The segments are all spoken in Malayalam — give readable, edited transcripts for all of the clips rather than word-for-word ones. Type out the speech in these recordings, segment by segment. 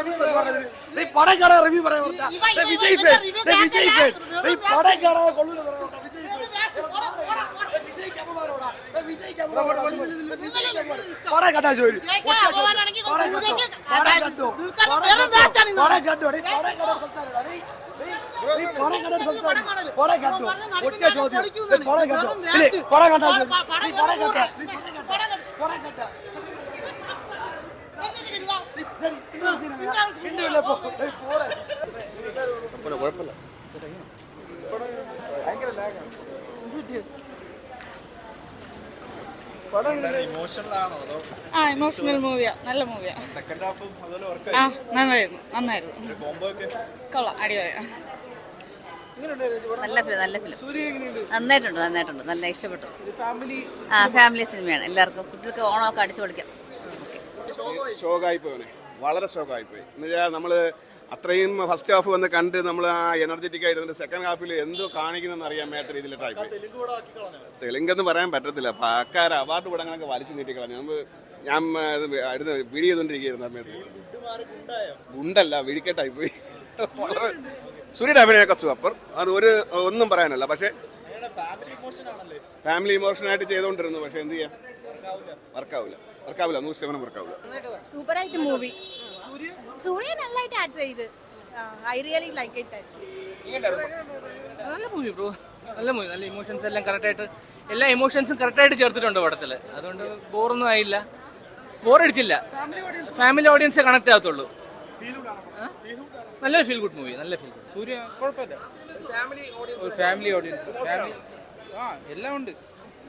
റിവ്യൂ പറയാൻ വിജയ് പടം കാണാതെ കൊള്ളൂല പടം കണ്ടാ ചോദിച്ചു കുഴപ്പമില്ല. ഇമോഷണൽ മൂവിയാ, നല്ല മൂവിയാ. നന്നായിരുന്നു. കൊള്ളാം, അടിപൊളിയാ. നല്ല ഫിലിം, നല്ല ഫിലിം. നന്നായിട്ടുണ്ട്, നല്ല ഇഷ്ടപ്പെട്ടു. ഫാമിലി സിനിമയാണ്. എല്ലാവർക്കും കുട്ടികൾക്ക് ഓണമൊക്കെ അടിച്ചു പൊളിക്കാം. ഷോക്കായിപ്പോയി, വളരെ ഷോക്കായിപ്പോയി. എന്നുവെച്ചാൽ നമ്മള് അത്രയും ഫസ്റ്റ് ഹാഫ് വന്ന് കണ്ട് നമ്മൾ ആ എനർജറ്റിക് ആയിട്ട് സെക്കൻഡ് ഹാഫിൽ എന്തോ കാണിക്കുന്നതെന്ന് അറിയാൻ മേത്ത രീതിയിലിട്ടായിപ്പോയി. തെലുങ്കെന്ന് പറയാൻ പറ്റത്തില്ല. പാക്കാര അവാർഡ് പടങ്ങളൊക്കെ വലിച്ചു നീട്ടിക്കളഞ്ഞു. ഞാൻ വീഡിയോ ചെയ്തോണ്ടിരിക്കുന്ന സമയത്ത് ഗുണ്ടല്ല വിഴിക്കെട്ടായിപ്പോയി. സൂര്യയുടെ അഭിനയൊക്കെ സൂപ്പർ, അത് ഒന്നും പറയാനല്ല. പക്ഷെ ഫാമിലി ഇമോഷനായിട്ട് ചെയ്തോണ്ടിരുന്നു. പക്ഷെ എന്ത് ചെയ്യാം, വർക്കാവില്ല 100% വർക്കാവില്ല. സൂപ്പറായിട്ട് മൂവി. സൂര്യ നന്നായിട്ട് ആക്ട് ചെയ്ത്. I really like it actually. നല്ല മൂവി ബ്രോ, നല്ല മൂവി. നല്ല ഇമോഷൻസ് എല്ലാം കറക്റ്റായിട്ട്, എല്ലാ ഇമോഷൻസും കറക്റ്റായിട്ട് ചേർത്തിട്ടുണ്ട് പടത്തില്. അതുകൊണ്ട് ബോറൊന്നും ആയില്ല, ബോറടിച്ചില്ല. Family ഓഡിയൻസെ connect ആകത്തുള്ളൂ. നല്ല ഫീൽ ഗുഡ് മൂവി, നല്ല ഫീൽ ഗുഡ്. സൂര്യ കുഴപ്പമില്ല, ഫാമിലി ഓഡിയൻസ് എല്ലാം ഉണ്ട്.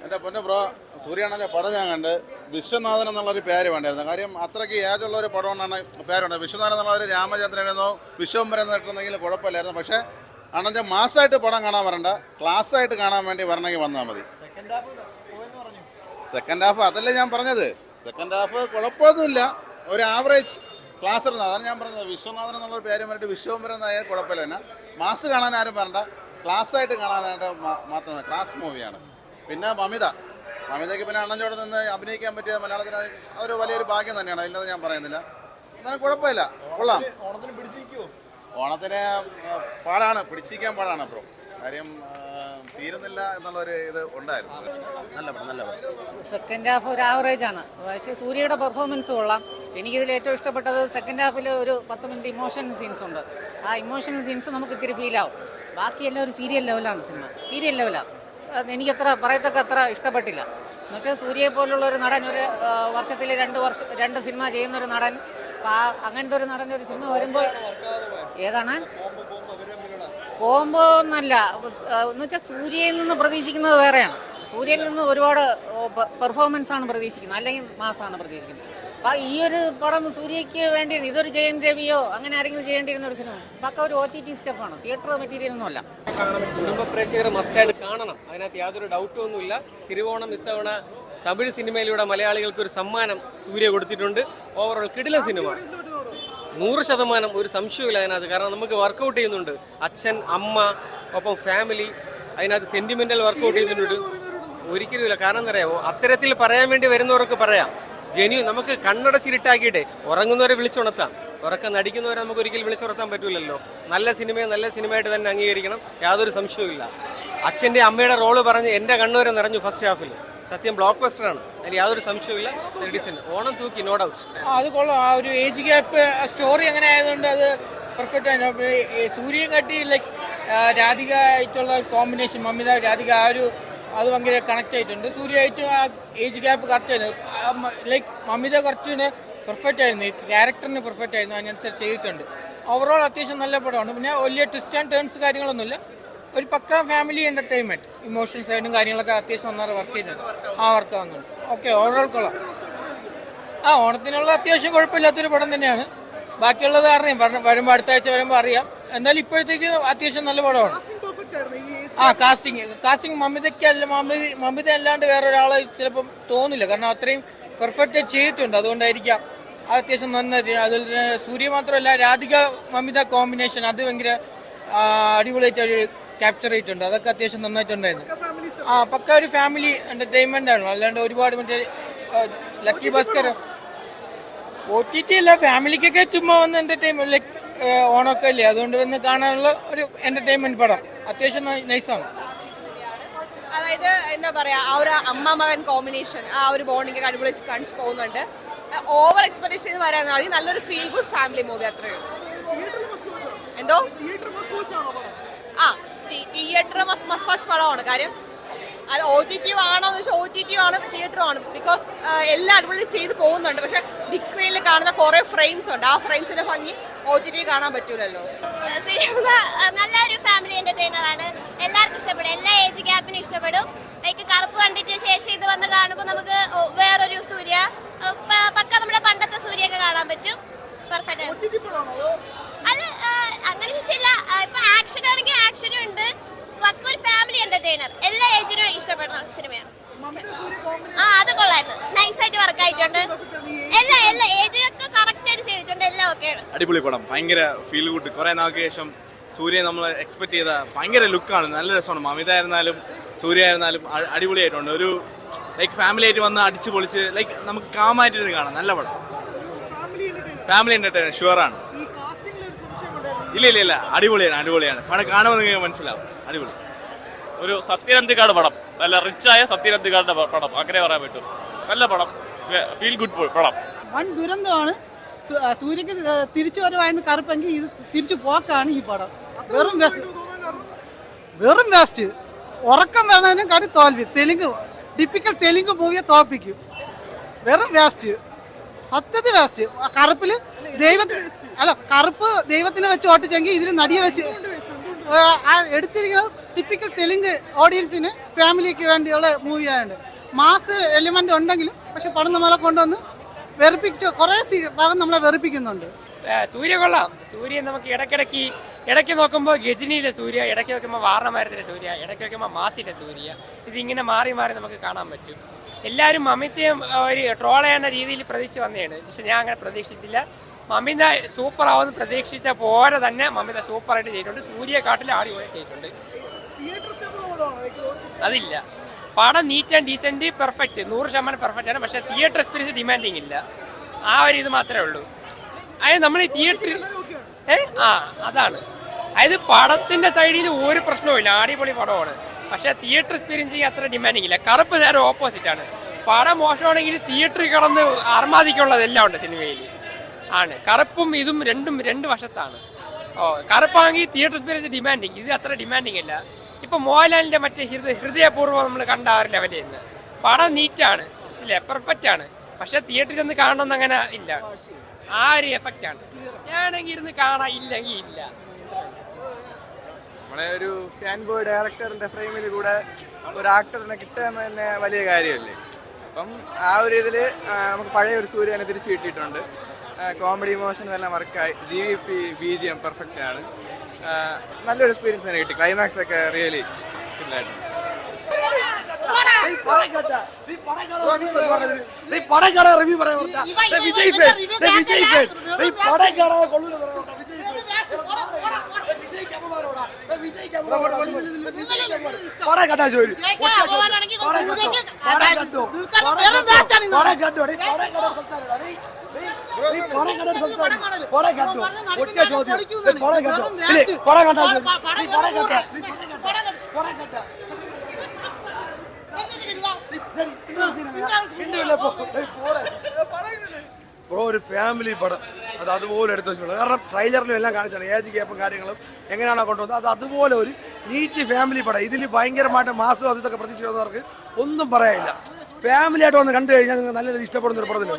എൻ്റെ പൊന്നെ ബ്രോ, സൂര്യാണെൻ്റെ പടം ഞാൻ കണ്ട്. വിശ്വനാഥൻ എന്നുള്ളൊരു പേര് വേണ്ടായിരുന്നു. കാര്യം അത്രയ്ക്ക് ഏജുള്ള ഒരു പടം കൊണ്ടാണ് പേരുണ്ട്. വിശ്വനാഥൻ എന്നുള്ളൊരു രാമചന്ദ്രനെന്നോ വിശ്വംഭരെന്നോ ഇട്ടുണ്ടെങ്കിൽ കുഴപ്പമില്ലായിരുന്നു. പക്ഷേ അണഞ്ഞ മാസമായിട്ട് പടം കാണാൻ വരണ്ട, ക്ലാസ്സായിട്ട് കാണാൻ വേണ്ടി വരണമെങ്കിൽ വന്നാൽ മതി. സെക്കൻഡ് ഹാഫ് അതല്ലേ ഞാൻ പറഞ്ഞത്. സെക്കൻഡ് ഹാഫ് കുഴപ്പമൊന്നുമില്ല, ഒരു ആവറേജ് ക്ലാസ് ഇരുന്നു. അതാണ് ഞാൻ പറഞ്ഞത്. വിശ്വനാഥൻ എന്നുള്ളൊരു പേര് പറഞ്ഞിട്ട് വിശ്വംഭരൻ എന്നായാൽ കുഴപ്പമില്ല. തന്നെ മാസ് കാണാൻ ആരും വരണ്ട, ക്ലാസ്സായിട്ട് കാണാനായിട്ട് മാത്രമേ. ക്ലാസ് മൂവിയാണ്. പിന്നെ മമിതയ്ക്ക് പിന്നെ അണ്ണഞ്ചോടെ നിന്ന് അഭിനയിക്കാൻ പറ്റിയ മലയാളത്തിന് ഒരു വലിയൊരു ഭാഗ്യം തന്നെയാണ്. അതില്ലാതെ ഞാൻ പറയുന്നില്ല. എന്നാലും കുഴപ്പമില്ല, കൊള്ളാം. ഓണത്തിന് പാടാണ്, പിടിച്ചിരിക്കാൻ പാടാണ് ബ്രോ. കാര്യം തീരുന്നില്ല എന്നുള്ളൊരു ഇത് ഉണ്ടായിരുന്നു. നല്ല പടം. സെക്കൻഡ് ഹാഫ് ഒരു ആവറേജ് ആണ്. പക്ഷേ സൂര്യയുടെ പെർഫോമൻസ് കൊള്ളാം. എനിക്കിതിൽ ഏറ്റവും ഇഷ്ടപ്പെട്ടത് സെക്കൻഡ് ഹാഫിൽ ഒരു 10 മിനിറ്റ് ഇമോഷണൽ സീൻസ് ഉണ്ട്. ആ ഇമോഷണൽ സീൻസ് നമുക്ക് ഇത്തിരി ഫീലാവും. ബാക്കിയെല്ലാം ഒരു സീരിയൽ ലെവലാണ് സിനിമ, സീരിയൽ ലെവലാണ്. എനിക്കത്ര പറയത്തക്ക അത്ര ഇഷ്ടപ്പെട്ടില്ല. എന്നുവെച്ചാൽ സൂര്യയെ പോലുള്ള ഒരു നടൻ, ഒരു വർഷത്തിൽ 2 സിനിമ ചെയ്യുന്നൊരു നടൻ, അങ്ങനത്തെ ഒരു നടൻ്റെ ഒരു സിനിമ വരുമ്പോൾ ഏതാണ് കോംബോ എന്നല്ല. എന്നുവെച്ചാൽ സൂര്യയിൽ നിന്ന് പ്രതീക്ഷിക്കുന്നത് വേറെയാണ്. സൂര്യയിൽ നിന്ന് ഒരുപാട് പെർഫോമൻസ് ആണ് പ്രതീക്ഷിക്കുന്നത്, അല്ലെങ്കിൽ മാസമാണ് പ്രതീക്ഷിക്കുന്നത്. അപ്പം ഈ ഒരു പടം സൂര്യയ്ക്ക് വേണ്ടി ഇതൊരു ജയൻ രവിയോ അങ്ങനെ ആരെങ്കിലും ചെയ്യേണ്ടിയിരുന്ന ഒരു സിനിമ. പക്ക ഒരു OTT സ്റ്റെപ്പാണ്, തിയേറ്റർ മെറ്റീരിയൽ ഒന്നുമല്ല. കുടുംബ പ്രേക്ഷകർ മസ്റ്റായിട്ട് കാണണം, അതിനകത്ത് യാതൊരു ഡൗട്ടും ഒന്നുമില്ല. തിരുവോണം ഇത്തവണ തമിഴ് സിനിമയിലൂടെ മലയാളികൾക്ക് ഒരു സമ്മാനം സൂര്യ കൊടുത്തിട്ടുണ്ട്. ഓവറോൾ കിടിലൻ സിനിമ, 100% ഒരു സംശയമില്ല അതിനകത്ത്. കാരണം നമുക്ക് വർക്കൗട്ട് ചെയ്യുന്നുണ്ട്. അച്ഛൻ, അമ്മ, ഒപ്പം ഫാമിലി, അതിനകത്ത് സെന്റിമെന്റൽ വർക്കൗട്ട് ചെയ്യുന്നുണ്ട്. ഒരിക്കലുമില്ല. കാരണം എന്താ പറയുക, അത്തരത്തിൽ പറയാൻ വേണ്ടി വരുന്നവർക്ക് പറയാം. നമുക്ക് കണ്ണടച്ചിരിട്ടാക്കിയിട്ടേ ഉറങ്ങുന്നവരെ വിളിച്ചുണർത്താം. ഉറക്കം നടിക്കുന്നവരെ നമുക്ക് ഒരിക്കലും വിളിച്ചുണർത്താൻ പറ്റൂലല്ലോ. നല്ല സിനിമയെ നല്ല സിനിമയായിട്ട് തന്നെ അംഗീകരിക്കണം, യാതൊരു സംശയവുമില്ല. അച്ഛൻ്റെ അമ്മയുടെ റോള് പറഞ്ഞ് എൻ്റെ കണ്ണുവരെ നിറഞ്ഞു ഫസ്റ്റ് ഹാഫിൽ. സത്യം ബ്ലോക്ക് ബസ്റ്ററാണ്, അതിൽ യാതൊരു സംശയവുമില്ല. ഓണം തൂക്കി, നോ ഡൗട്ട്. അത് കൊള്ളാം. ആ ഒരു ഏജ് ഗ്യാപ്പ് സ്റ്റോറി അങ്ങനെ ആയതുകൊണ്ട് അത് പെർഫെക്റ്റ് ആണ്. സൂര്യൻ കാട്ടി ലൈക്ക് രാധിക ആയിട്ടുള്ള കോമ്പിനേഷൻ, മമിത രാധിക, അത് ഭയങ്കര കണക്ട് ആയിട്ടുണ്ട്. സൂര്യയായിട്ട് ആ ഏജ് ഗ്യാപ്പ് കറക്റ്റ് ആയിരുന്നു. ലൈക്ക് മമിത കുറച്ചുകൂടെ പെർഫെക്റ്റ് ആയിരുന്നു, ക്യാരക്ടറിന് പെർഫെക്റ്റ് ആയിരുന്നു, അതിനനുസരിച്ച് ചെയ്തിട്ടുണ്ട്. ഓവറോൾ അത്യാവശ്യം നല്ല പടമാണ്. പിന്നെ വലിയ ട്വിസ്റ്റ് ആൻഡ് ടേൺസ് കാര്യങ്ങളൊന്നുമില്ല. ഒരു പക്ക ഫാമിലി എൻ്റർടൈൻമെൻറ്റ്, ഇമോഷണൽ സൈഡും കാര്യങ്ങളൊക്കെ അത്യാവശ്യം നന്നായി വർക്ക് ചെയ്യുന്നുണ്ട്. വർക്ക് ആവുന്നുണ്ട്. ഓക്കെ, ഓവറോൾ കൊള്ളാം. ഓണത്തിനുള്ള അത്യാവശ്യം കുഴപ്പമില്ലാത്തൊരു പടം തന്നെയാണ്. ബാക്കിയുള്ളത് അറിയാം, വരുമ്പോൾ അടുത്ത ആഴ്ച വരുമ്പോൾ അറിയാം. എന്നാലും ഇപ്പോഴത്തേക്ക് അത്യാവശ്യം നല്ല പടമാണ്. കാസ്റ്റിംഗ് മമിത അല്ലാണ്ട് വേറെ ഒരാളെ ചിലപ്പം തോന്നില്ല. കാരണം അത്രയും പെർഫെക്റ്റ് ചെയ്തിട്ടുണ്ട്, അതുകൊണ്ടായിരിക്കാം. അത് അത്യാവശ്യം നന്നായിട്ട്. അതിൽ സൂര്യ മാത്രമല്ല, രാധിക മമിത കോമ്പിനേഷൻ അത് ഭയങ്കര അടിപൊളിയായിട്ട് അവർ ക്യാപ്ചർ ചെയ്തിട്ടുണ്ട്. അതൊക്കെ അത്യാവശ്യം നന്നായിട്ടുണ്ടായിരുന്നു. പക്ക ഒരു ഫാമിലി എന്റർടൈൻമെന്റ് ആണ്. അല്ലാണ്ട് ഒരുപാട് മറ്റേ ലക്കി ഭാസ്കർ OTT അല്ല, ഫാമിലിക്കൊക്കെ ചുമ്മാ വന്ന് എന്റർടൈൻമെന്റ് ലൈക്ക് ഓണമൊക്കെ അല്ലേ, അതുകൊണ്ട് വന്ന് കാണാനുള്ള ഒരു എന്റർടൈൻമെന്റ് പടം. അത്യാവശ്യം നൈസാണ്. അതായത് എന്താ പറയാ, ആ ഒരു അമ്മ മകൻ കോമ്പിനേഷൻ, ആ ഒരു ബോണ്ടിങ് അടിപൊളി കാണിച്ചു പോകുന്നുണ്ട്. ഓവർ എക്സ്പെക്ടേഷൻ വരാൻ മതി. നല്ലൊരു ഫീൽ ഗുഡ് ഫാമിലി മൂവി അത്രയും. എന്തോ ആ തിയേറ്റർ മസ്റ്റ് വാച്ച് പടമാണ്. കാര്യം അത് OTT ആണോ എന്ന് വെച്ചാൽ OTT ആണ്, തിയേറ്ററും ആണ്. ബിക്കോസ് എല്ലാം അടിപൊളി ചെയ്ത് പോകുന്നുണ്ട്. പക്ഷെ ബിഗ് സ്ക്രീനിൽ കാണുന്ന കുറെ ഫ്രെയിംസ് ഉണ്ട്. ആ ഫ്രെയിംസിന്റെ ഭംഗി OTT കാണാൻ പറ്റൂലല്ലോ. നല്ലൊരു ഫാമിലി എന്റർടൈനർ ആണ്. എല്ലാവർക്കും ഇഷ്ടപ്പെടും, എല്ലാ ഏജ് ഗ്യാപ്പിനും ഇഷ്ടപ്പെടും. ലൈക്ക് കറുപ്പ് കണ്ടിട്ട് ശേഷം ഇത് വന്ന് കാണുമ്പോൾ നമുക്ക് വേറൊരു സൂര്യ, പക്ക നമ്മുടെ പണ്ടത്തെ സൂര്യൊക്കെ കാണാൻ പറ്റും. പെർഫെക്റ്റ് ആണ്. അത് അങ്ങനെ വിഷയമില്ല. ഇപ്പൊ ആക്ഷൻ ആണെങ്കിൽ ആക്ഷനും ഉണ്ട്. പക്ക ഒരു ഫാമിലി എന്റർടൈനർ, എല്ലാ ഏജിനും ഇഷ്ടപ്പെടുന്ന സിനിമയാണ്. അത് കൊള്ളായിരുന്നു, നൈസായിട്ട് വർക്ക് ആയിട്ടുണ്ട്. എല്ലാ ഏജൊക്കെ കറക്റ്റ് ആയിട്ട് ചെയ്തിട്ടുണ്ട്. എല്ലാം ഓക്കെയാണ്. അടിപൊളി പടം, ഭയങ്കര ഫീൽ ഗുഡ്. കുറെ നാൾക്ക് ശേഷം സൂര്യ നമ്മൾ എക്സ്പെക്ട് ചെയ്ത ഭയങ്കര ലുക്കാണ്, നല്ല രസമാണ്. മമിത ആയിരുന്നാലും സൂര്യ ആയിരുന്നാലും അടിപൊളിയായിട്ടുണ്ട്. ഒരു ലൈക്ക് ഫാമിലി ആയിട്ട് വന്ന് അടിച്ചു പൊളിച്ച് ലൈക്ക് നമുക്ക് കാമായിട്ടിരുന്ന് കാണാം. നല്ല പടം, ഫാമിലി എന്റർടൈനർ ഷുവറാണ്. ഇല്ല അടിപൊളിയാണ് പടം. കാണുമ്പോൾ നിങ്ങൾക്ക് മനസ്സിലാവും, അടിപൊളി. ഒരു സത്യനന്ദിക്കാട് പടം, നല്ല റിച്ചായ സത്യനന്ദിക്കാടിന്റെ പടം, അങ്ങനെ പറയാൻ പറ്റും. നല്ല പടം, ഫീൽ ഗുഡ് പടം. വൻ ദുരന്തമാണ്. സൂര്യക്ക് തിരിച്ചു വരവായെന്ന് കറുപ്പെങ്കിൽ ഇത് തിരിച്ചു പോക്കാണ് ഈ പടം. വെറും വേസ്റ്റ്. ഉറക്കം വേണതിനും കാട്ടി തോൽവി. ടിപ്പിക്കൽ തെലുങ്ക് മൂവിയെ തോൽപ്പിക്കും. വെറും വേസ്റ്റ്, സത്യത്തിൽ വേസ്റ്റ്. കറുപ്പില് കറുപ്പ് ദൈവത്തിനെ വെച്ച് ഓട്ടിച്ചെങ്കിൽ ഇതിൽ നടിയെ വെച്ച് എടുത്തിരിക്കുന്നത് ടിപ്പിക്കൽ തെലുങ്ക് ഓഡിയൻസിന് ഫാമിലിക്ക് വേണ്ടിയുള്ള മൂവിയായുണ്ട്. മാസ് എലിമെന്റ് ഉണ്ടെങ്കിലും പക്ഷെ പടം നമ്മളെ കൊണ്ടുവന്ന് വെറുപ്പിച്ച് കുറേ ഭാഗം നമ്മളെ വെറുപ്പിക്കുന്നുണ്ട്. സൂര്യ കൊള്ളാം. സൂര്യ നമുക്ക് ഇടയ്ക്ക് നോക്കുമ്പോൾ ഗജനിയിലെ സൂര്യ, ഇടയ്ക്ക് നോക്കുമ്പോൾ വാരണമരത്തിലെ സൂര്യ, ഇടയ്ക്ക് നോക്കുമ്പോൾ മാസിലെ സൂര്യ. ഇതിങ്ങനെ മാറി നമുക്ക് കാണാൻ പറ്റും. എല്ലാവരും മമിതയും ഒരു ട്രോൾ ചെയ്യുന്ന രീതിയിൽ പ്രതീക്ഷിച്ച് വന്നതാണ്. പക്ഷെ ഞാൻ അങ്ങനെ പ്രതീക്ഷിച്ചില്ല. മമിത സൂപ്പർ ആവുമെന്ന് പ്രതീക്ഷിച്ച പോലെ തന്നെ മമിത സൂപ്പറായിട്ട് ചെയ്തിട്ടുണ്ട്. സൂര്യയെക്കാട്ടിൽ അടിപൊളി ചെയ്തിട്ടുണ്ട്. അതില്ല, പടം neat and decent, perfect, 100% perfect ആണ്. പക്ഷെ തിയേറ്റർ എക്സ്പീരിയൻസ് ഡിമാൻഡിങ് ഇല്ല. ആ ഒരു ഇത് മാത്രമേ ഉള്ളൂ. അതായത് നമ്മൾ ഈ തിയേറ്ററിൽ അതാണ്. അതായത് പടത്തിന്റെ സൈഡിൽ ഒരു പ്രശ്നവും അടിപൊളി പടമാണ്. പക്ഷെ തിയേറ്റർ എക്സ്പീരിയൻസ് അത്ര ഡിമാൻഡിങ് ഇല്ല. കറുപ്പ് നേരെ ഓപ്പോസിറ്റ് ആണ്. പടം മോശമാണെങ്കിൽ തിയേറ്ററിൽ കിടന്ന് അർമാദിക്കുള്ളതെല്ലാം ഉണ്ട് സിനിമയിൽ ആണ്. കറുപ്പും ഇതും രണ്ട് വശത്താണ്. കറുപ്പാണെങ്കിൽ തിയേറ്റർ എക്സ്പീരിയൻസ് ഡിമാൻഡിങ്, ഇത് അത്ര ഡിമാൻഡിങ് ഇല്ല. ഇപ്പൊ മോഹൻലാലിന്റെ മറ്റേ ഹൃദയപൂർവ്വം നമ്മൾ കണ്ട ആ ഒരു ലെവലിൽ നിന്ന് പടം നീറ്റാണ്, പെർഫെക്റ്റ് ആണ്. പക്ഷെ തിയേറ്ററിൽ ചെന്ന് കാണണമെന്ന് അങ്ങനെ ഇല്ല. ആ ഒരു എഫക്റ്റ് ആണ്. ഞാനെങ്കിൽ ഇരുന്ന് കാണാൻ, ഇല്ലെങ്കിൽ ഇല്ല. നമ്മളെ ഒരു ഫാൻ ബോയ് ഡയറക്ടറിന്റെ ഫ്രെയിമിൽ കൂടെ ഒരു ആക്ടറിനെ കിട്ടുക എന്ന് തന്നെ വലിയ കാര്യമല്ലേ. അപ്പം ആ ഒരു ഇതിൽ നമുക്ക് പഴയ ഒരു സൂര്യനെ തിരിച്ചു കിട്ടിയിട്ടുണ്ട്. കോമഡി ഇമോഷൻ എല്ലാം വർക്കായി. GVP BGM പെർഫെക്റ്റ് ആണ്. നല്ലൊരു എക്സ്പീരിയൻസ് തന്നെ കിട്ടി. ക്ലൈമാക്സ് ഒക്കെ റിയലി ഇല്ലായിരുന്നു. റിവ്യൂ പറയാൻ വിജയ് പടം കാണാതെ കൊള്ളൂല പടം കണ്ടാ ചോര് ബ്രോ ഒരു ഫാമിലി പടം അത് അതുപോലെ എടുത്ത് വെച്ചിട്ടുണ്ട്. കാരണം ട്രെയിലറിലും എല്ലാം കാണിച്ചാണ് ഏജ് ഗ്യാപ്പും കാര്യങ്ങളും എങ്ങനെയാണോ കൊണ്ടുവന്നത്. അത് അതുപോലെ ഒരു നീറ്റ് ഫാമിലി പടം. ഇതിൽ ഭയങ്കരമായിട്ട് മാസം അതൊക്കെ പ്രതീക്ഷിക്കുന്നവർക്ക് ഒന്നും പറയാനില്ല. ഫാമിലി ആയിട്ട് വന്ന് കണ്ടു കഴിഞ്ഞാൽ നിങ്ങൾക്ക് നല്ല രീതിയിൽ ഇഷ്ടപ്പെടുന്ന ഒരു പടം തന്നെ.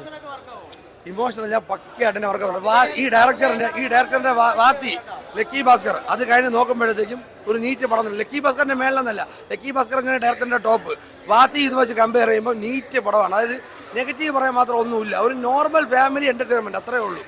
ഇമോഷണൽ ഞാൻ പക്കയായിട്ട് തന്നെ വർക്കുന്നുണ്ട്. ഈ ഡയറക്ടറിന്റെ വാത്തി ലക്കി ഭാസ്കർ അത് കഴിഞ്ഞ് നോക്കുമ്പോഴത്തേക്കും ഒരു നീറ്റ് പടം തന്നെ. ലക്കി ഭാസ്കറിന്റെ മേളിലെന്നല്ല, ലക്കി ഭാസ്കർ തന്നെ ഡയറക്ടറിന്റെ ടോപ്പ്. വാത്തി ഇത് വെച്ച് കമ്പയർ ചെയ്യുമ്പോൾ നീറ്റ് പടമാണ്. അതായത് നെഗറ്റീവ് പറയാൻ മാത്രം ഒന്നുമില്ല. ഒരു നോർമൽ ഫാമിലി എന്റർടൈൻമെന്റ് അത്രേ ഉള്ളൂ.